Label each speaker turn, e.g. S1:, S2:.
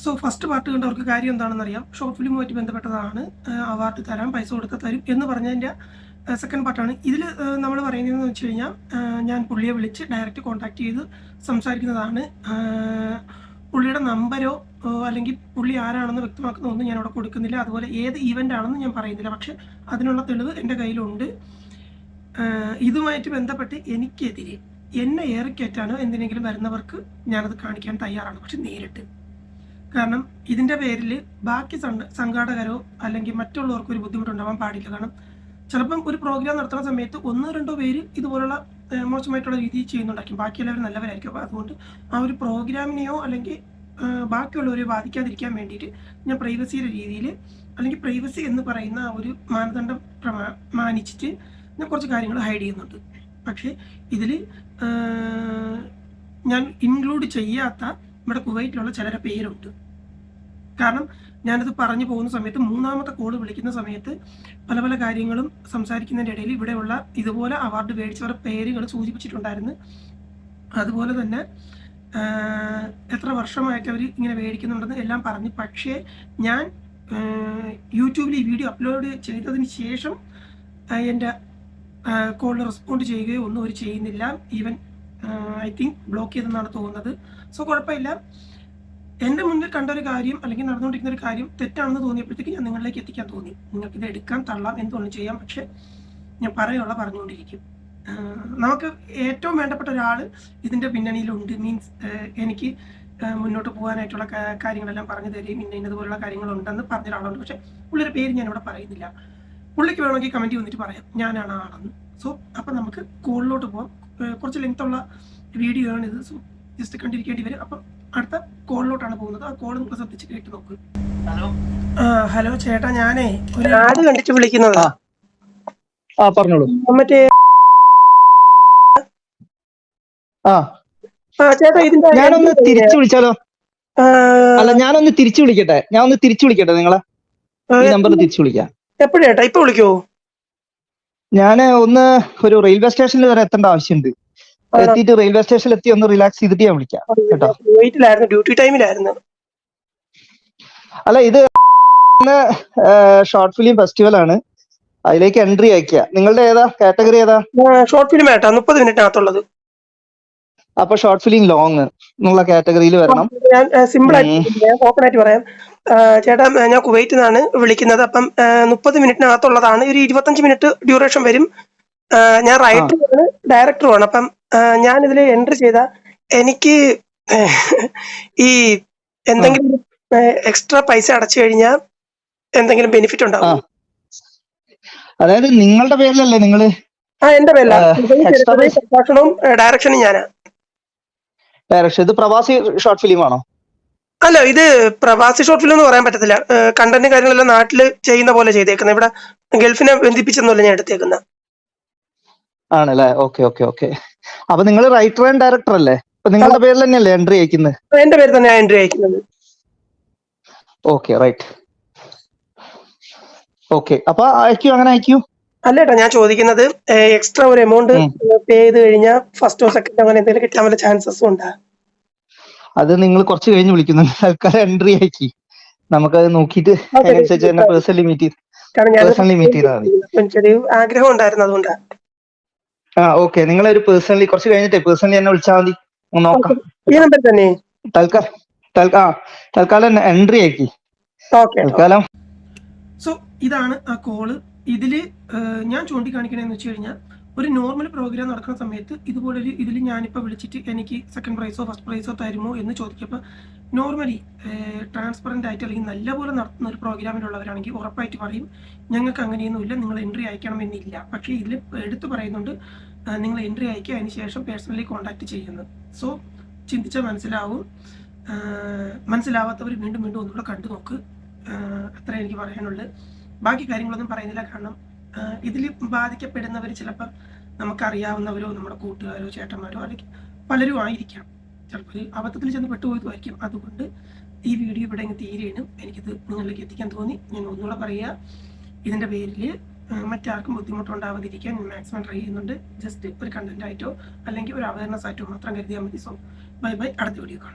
S1: So first part കണ്ടവർക്ക് കാര്യം എന്താണെന്ന് അറിയാം. ഷോർട്ട് ഫിലിമുമായിട്ട് ബന്ധപ്പെട്ടതാണ്. അവാർഡ് തരാം, പൈസ കൊടുത്താൽ തരും എന്ന് പറഞ്ഞതിൻ്റെ സെക്കൻഡ് പാർട്ടാണ്. ഇതിൽ നമ്മൾ പറയുന്നതെന്ന് വെച്ച് കഴിഞ്ഞാൽ ഞാൻ പുള്ളിയെ വിളിച്ച് ഡയറക്റ്റ് കോൺടാക്ട് ചെയ്ത് സംസാരിക്കുന്നതാണ്. പുള്ളിയുടെ നമ്പരോ അല്ലെങ്കിൽ പുള്ളി ആരാണെന്ന് വ്യക്തമാക്കുന്ന ഒന്നും ഞാനിവിടെ കൊടുക്കുന്നില്ല. അതുപോലെ ഏത് ഈവൻ്റ് ആണെന്ന് ഞാൻ പറയുന്നില്ല. പക്ഷേ അതിനുള്ള തെളിവ് എൻ്റെ കയ്യിലുണ്ട്. ഇതുമായിട്ട് ബന്ധപ്പെട്ട് എനിക്കെതിരെ എന്നെ ഏറിക്കയറ്റാനോ എന്തിനെങ്കിലും വരുന്നവർക്ക് ഞാനത് കാണിക്കാൻ തയ്യാറാണ്, പക്ഷെ നേരിട്ട്. കാരണം ഇതിൻ്റെ പേരിൽ ബാക്കി സംഘാടകരോ അല്ലെങ്കിൽ മറ്റുള്ളവർക്കും ഒരു ബുദ്ധിമുട്ടുണ്ടാവാൻ പാടില്ല. കാരണം ചിലപ്പം ഒരു പ്രോഗ്രാം നടത്തുന്ന സമയത്ത് 1-2 പേര് ഇതുപോലുള്ള മോശമായിട്ടുള്ള രീതിയിൽ ചെയ്യുന്നുണ്ടായിരിക്കും, ബാക്കിയുള്ളവർ നല്ലവരായിരിക്കും. അപ്പോൾ അതുകൊണ്ട് ആ ഒരു പ്രോഗ്രാമിനെയോ അല്ലെങ്കിൽ ബാക്കിയുള്ളവരെ ബാധിക്കാതിരിക്കാൻ വേണ്ടിയിട്ട് ഞാൻ പ്രൈവസിയുടെ രീതിയിൽ അല്ലെങ്കിൽ പ്രൈവസി എന്ന് പറയുന്ന ആ ഒരു മാനദണ്ഡം മാനിച്ചിട്ട് ഞാൻ കുറച്ച് കാര്യങ്ങൾ ഹൈഡ് ചെയ്യുന്നുണ്ട്. പക്ഷേ ഇതിൽ ഞാൻ ഇൻക്ലൂഡ് ചെയ്യാത്ത നമ്മുടെ കുവൈറ്റിലുള്ള ചിലരുടെ പേരുണ്ട്. കാരണം ഞാനത് പറഞ്ഞു പോകുന്ന സമയത്ത് മൂന്നാമത്തെ കോള് വിളിക്കുന്ന സമയത്ത് പല പല കാര്യങ്ങളും സംസാരിക്കുന്നതിൻ്റെ ഇടയിൽ ഇവിടെയുള്ള ഇതുപോലെ അവാർഡ് മേടിച്ചവരുടെ പേരുകൾ സൂചിപ്പിച്ചിട്ടുണ്ടായിരുന്നു. അതുപോലെ തന്നെ എത്ര വർഷമായിട്ട് അവർ ഇങ്ങനെ മേടിക്കുന്നുണ്ടെന്ന് എല്ലാം പറഞ്ഞു. പക്ഷേ ഞാൻ യൂട്യൂബിൽ ഈ വീഡിയോ അപ്ലോഡ് ചെയ്തതിന് ശേഷം എൻ്റെ കോളിൽ റെസ്പോണ്ട് ചെയ്യുകയോ ഒന്നും അവർ ചെയ്യുന്നില്ല. ഈവൻ ഐ തിങ്ക് ബ്ലോക്ക് ചെയ്തെന്നാണ് തോന്നുന്നത്. സോ കുഴപ്പമില്ല. എൻ്റെ മുന്നിൽ കണ്ട ഒരു കാര്യം അല്ലെങ്കിൽ നടന്നുകൊണ്ടിരിക്കുന്ന ഒരു കാര്യം തെറ്റാണെന്ന് തോന്നിയപ്പോഴത്തേക്ക് ഞാൻ നിങ്ങളിലേക്ക് എത്തിക്കാൻ തോന്നി. നിങ്ങൾക്കിത് എടുക്കാം, തള്ളാം, എന്തൊന്നും ചെയ്യാം. പക്ഷെ ഞാൻ പറഞ്ഞുകൊണ്ടിരിക്കും. നമുക്ക് ഏറ്റവും വേണ്ടപ്പെട്ട ഒരാൾ ഇതിൻ്റെ പിന്നണിയിലുണ്ട്. മീൻസ് എനിക്ക് മുന്നോട്ട് പോകാനായിട്ടുള്ള കാര്യങ്ങളെല്ലാം പറഞ്ഞു തരികയും ഇന്നതുപോലുള്ള കാര്യങ്ങളുണ്ടെന്ന് പറഞ്ഞ ഒരാളുണ്ട്. പക്ഷെ പുള്ളിയുടെ പേര് ഞാനിവിടെ പറയുന്നില്ല. പുള്ളിക്ക് വേണമെങ്കിൽ കമൻറ്റ് വന്നിട്ട് പറയാം ഞാനാണ് ആളെന്ന്. സോ അപ്പം നമുക്ക് കോളിലോട്ട് പോകാം. കുറച്ച് ലെങ്ത്തുള്ള വീഡിയോ ആണ് ഇത്. സോ ജസ്റ്റ് കണ്ടിരിക്കേണ്ടി വരും. അപ്പം അടുത്ത കോളിലോട്ടാണ് പോകുന്നത്. ആ കോൾ നമുക്ക് ശ്രദ്ധിച്ച് കേട്ട് നോക്ക്. ഹലോ ചേട്ടാ, ഞാനേ ഒരു ആഡ് കണ്ടിട്ട് വിളിക്കുന്നതാ.
S2: പറഞ്ഞോളൂ.
S1: മറ്റേ
S2: ചേട്ടാ ഇതിന്റെ ഞാനൊന്ന് തിരിച്ചു വിളിച്ചാലോ? അല്ല, ഞാനൊന്ന് തിരിച്ചു വിളിക്കട്ടെ നിങ്ങളെ ഈ നമ്പറിൽ തിരിച്ചു വിളിക്കാം.
S1: എപ്പോഴേട്ടാ? ഇപ്പൊ വിളിക്കോ?
S2: ഞാൻ ഒന്ന് ഒരു റെയിൽവേ സ്റ്റേഷനിൽ വരെ എത്തേണ്ട ആവശ്യമുണ്ട്. എത്തിയിട്ട് റെയിൽവേ സ്റ്റേഷനിൽ എത്തി ഒന്ന് റിലാക്സ് ചെയ്തിട്ട് ഞാൻ വിളിക്കാം കേട്ടോ.
S1: ഡ്യൂട്ടി ടൈമിലായിരുന്നു.
S2: അല്ല, ഇത് ഷോർട്ട് ഫിലിം ഫെസ്റ്റിവൽ ആണ്. അതിലേക്ക് എൻട്രി അയക്കുക. നിങ്ങളുടെ ഏതാ കാറ്റഗറി? ഏതാ?
S1: ഷോർട്ട് ഫിലിം ഏട്ടാ, 30 മിനിറ്റിനകത്തുള്ളത്.
S2: അപ്പൊ ഷോർട്ട് ഫിലിം ലോങ് എന്നുള്ള കാറ്റഗറിയിൽ വരണം.
S1: ഞാൻ സിമ്പിൾ ആയിട്ട് ഓപ്പൺ ആയിട്ട് പറയാം ചേട്ടാ. ഞാൻ കുവൈറ്റിൽ നിന്നാണ് വിളിക്കുന്നത്. അപ്പം 30 മിനിറ്റിനകത്തുള്ളതാണ്. ഒരു 25 മിനിറ്റ് ഡ്യൂറേഷൻ വരും. ഞാൻ റൈറ്ററുമാണ്, ഡയറക്ടറുമാണ്. അപ്പം ഞാൻ ഇതിൽ എൻട്രി ചെയ്ത എനിക്ക് ഈ എന്തെങ്കിലും എക്സ്ട്രാ പൈസ അടച്ചു കഴിഞ്ഞാൽ എന്തെങ്കിലും ബെനിഫിറ്റ് ഉണ്ടാവും?
S2: അതായത് നിങ്ങളുടെ പേരിലല്ലേ? നിങ്ങള്
S1: എന്റെ പേരിലാണ്. പ്രൊഡക്ഷനും ഡയറക്ഷനും ഞാനാ.
S2: ഡയറക്ഷൻ ഇത് പ്രവാസി ഷോർട്ട് ഫിലിം ആണോ?
S1: അല്ല, ഇത് പ്രവാസി ഷോർട്ട് ഫിലിം എന്ന് പറയാൻ പറ്റത്തില്ല. കണ്ടന്റും കാര്യങ്ങളെല്ലാം നാട്ടില് ചെയ്യുന്ന പോലെ ചെയ്തേക്കുന്നത്. ഇവിടെ ഗൾഫിനെ ബന്ധിപ്പിച്ചൊന്നുമല്ല ഞാൻ എടുത്തേക്കുന്നത്.
S2: ആണല്ലേ? ഓക്കെ. അപ്പൊ നിങ്ങൾ റൈറ്റർ ആൻഡ് ഡയറക്ടർ അല്ലേ? അപ്പൊ നിങ്ങളുടെ പേരിൽ തന്നെയല്ലേ എൻട്രി അയക്കുന്നത്?
S1: എന്റെ പേര് തന്നെ എൻട്രി അയക്കുന്നത്.
S2: Okay, right. ഓക്കെ, അപ്പൊ അങ്ങനെ അയക്കൂ.
S1: അല്ലേട്ടാ, ഞാൻ ചോദിക്കുന്നത് എക്സ്ട്രാ ഒരു എമൗണ്ട് പേ ചെയ്ത് കഴിഞ്ഞാൽ ഫസ്റ്റോ സെക്കൻഡോ അങ്ങനെ എന്തെങ്കിലും കിട്ടാൻ വല്ല ചാൻസസും ഉണ്ടാ?
S2: അത് നിങ്ങൾ കുറച്ച് കഴിഞ്ഞ് വിളിക്കുന്നുണ്ട്. ആൾക്കാരെ എൻട്രി ആക്കി നമുക്കത് നോക്കിയിട്ട് അതിനനുസരിച്ച് തന്നെ പേഴ്സണലി മീറ്റ് ചെയ്താൽ മതി.
S1: ആഗ്രഹം ഉണ്ടായിരുന്നു, അതുകൊണ്ടാണ്.
S2: ഓക്കെ, നിങ്ങളൊരു പേഴ്സണലി കുറച്ച് കഴിഞ്ഞിട്ട് പേഴ്സണലി എന്നെ വിളിച്ചാൽ മതി. നോക്കാം.
S1: ഈ നമ്പർ തന്നെ
S2: തൽക്കാലം എൻട്രി ആക്കി തൽക്കാലം.
S1: സോ ഇതാണ് ആ കോള്. ഇതില് ഞാൻ ചൂണ്ടിക്കാണിക്കണെന്ന് വെച്ച് കഴിഞ്ഞാൽ ഒരു നോർമൽ പ്രോഗ്രാം നടക്കുന്ന സമയത്ത് ഇതുപോലൊരു ഇതിൽ ഞാനിപ്പോൾ വിളിച്ചിട്ട് എനിക്ക് സെക്കൻഡ് പ്രൈസോ ഫസ്റ്റ് പ്രൈസോ തരുമോ എന്ന് ചോദിക്കുമ്പോൾ നോർമലി ട്രാൻസ്പെറൻ്റ് ആയിട്ട് അല്ലെങ്കിൽ നല്ലപോലെ നടത്തുന്ന ഒരു പ്രോഗ്രാമിലുള്ളവരാണെങ്കിൽ ഉറപ്പായിട്ട് പറയും ഞങ്ങൾക്ക് അങ്ങനെയൊന്നുമില്ല, നിങ്ങൾ എൻട്രി അയക്കണമെന്നില്ല. പക്ഷേ ഇതിൽ എടുത്തു പറയുന്നുണ്ട് നിങ്ങൾ എൻട്രി അയക്കുക, അതിന് ശേഷം പേഴ്സണലി കോൺടാക്ട് ചെയ്യുന്നത്. സോ ചിന്തിച്ചാൽ മനസ്സിലാവും. മനസ്സിലാവാത്തവർ വീണ്ടും ഒന്നുകൂടെ കണ്ടു നോക്ക്. അത്ര എനിക്ക് പറയാനുള്ളത്. ബാക്കി കാര്യങ്ങളൊന്നും പറയുന്നില്ല. കാരണം ഇതിൽ ബാധിക്കപ്പെടുന്നവർ ചിലപ്പം നമുക്കറിയാവുന്നവരോ നമ്മുടെ കൂട്ടുകാരോ ചേട്ടന്മാരോ അല്ലെങ്കിൽ പലരും ആയിരിക്കാം. ചിലപ്പോൾ അബദ്ധത്തിൽ ചെന്ന് പെട്ടുപോയതുമായിരിക്കും. അതുകൊണ്ട് ഈ വീഡിയോ ഇവിടെ തീരെയാണ് എനിക്കിത് നിങ്ങളിലേക്ക് എത്തിക്കാൻ തോന്നി. ഞാൻ ഒന്നുകൂടെ പറയുക, ഇതിൻ്റെ പേരിൽ മറ്റാർക്കും ബുദ്ധിമുട്ടുണ്ടാവാതിരിക്കാൻ ഞാൻ മാക്സിമം ട്രൈ ചെയ്യുന്നുണ്ട്. ജസ്റ്റ് ഒരു കണ്ടന്റ് ആയിട്ടോ അല്ലെങ്കിൽ ഒരു അവയർനെസ് ആയിട്ടോ മാത്രം കരുതിയാൽ മതി. സോ ബൈ, അടുത്ത വീഡിയോ കാണാം.